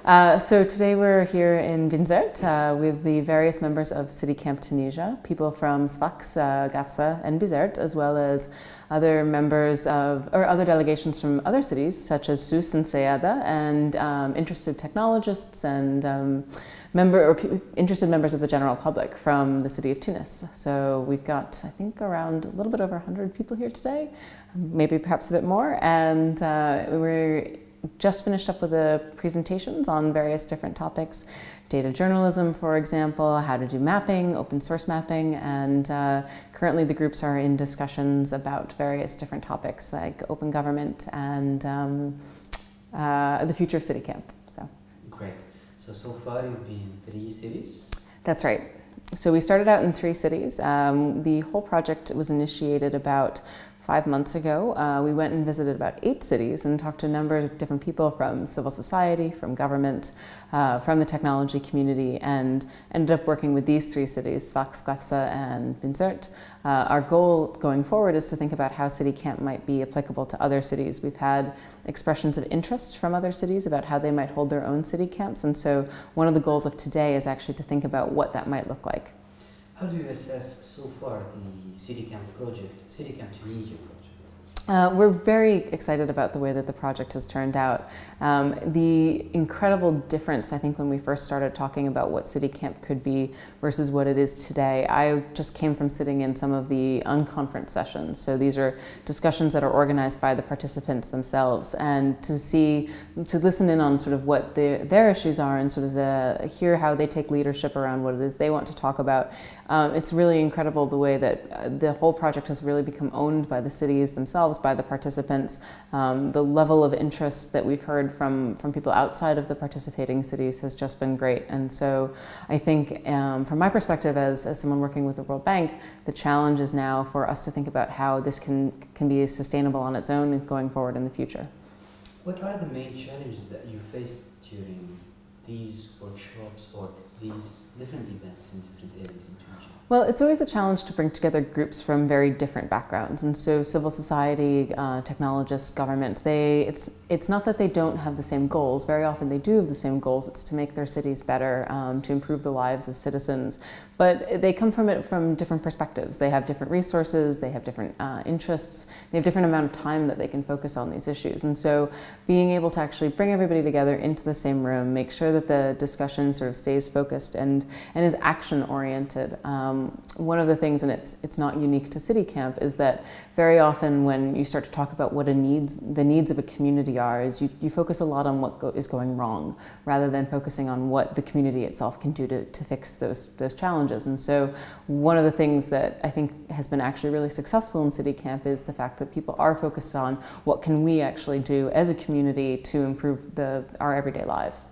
So today we're here in Binzert with the various members of City Camp Tunisia, people from Sfax, Gafsa and Bizert, as well as other members of, or other delegations from other cities such as Sousse and Sayada, and interested technologists and interested members of the general public from the city of Tunis. So we've got, I think, around a little bit over 100 people here today, maybe perhaps a bit more, and we're just finished up with the presentations on various different topics. Data journalism, for example, how to do mapping, open source mapping, and currently the groups are in discussions about various different topics like open government and the future of City Camp. So. Great. So far you've been in 3 cities? That's right. So we started out in 3 cities. The whole project was initiated about 5 months ago. We went and visited about 8 cities and talked to a number of different people from civil society, from government, from the technology community, and ended up working with these 3 cities, Sfax, Gafsa, and Binzert. Our goal going forward is to think about how City Camp might be applicable to other cities. We've had expressions of interest from other cities about how they might hold their own city camps, and so one of the goals of today is actually to think about what that might look like. How do you assess so far the City Camp project, City Camp Tunisia project? We're very excited about the way that the project has turned out. The incredible difference, I think, when we first started talking about what City Camp could be versus what it is today. I just came from sitting in some of the unconference sessions. So these are discussions that are organized by the participants themselves, and to listen in on sort of what their issues are and sort of hear how they take leadership around what it is they want to talk about. It's really incredible the way that the whole project has really become owned by the cities themselves, by the participants. The level of interest that we've heard from people outside of the participating cities has just been great. And so I think from my perspective as someone working with the World Bank, the challenge is now for us to think about how this can be sustainable on its own going forward in the future. What are the main challenges that you faced during these workshops or these different events in different areas in Tunisia? Well, it's always a challenge to bring together groups from very different backgrounds, and so civil society, technologists, government, it's not that they don't have the same goals. Very often they do have the same goals. It's to make their cities better, to improve the lives of citizens, but they come from it from different perspectives. They have different resources, they have different interests, they have different amount of time that they can focus on these issues, and so being able to actually bring everybody together into the same room, make sure that the discussion sort of stays focused and is action-oriented. One of the things, and it's not unique to City Camp, is that very often when you start to talk about what the needs of a community are, is you focus a lot on what is going wrong, rather than focusing on what the community itself can do to fix those challenges. And so one of the things that I think has been actually really successful in City Camp is the fact that people are focused on what can we actually do as a community to improve our everyday lives.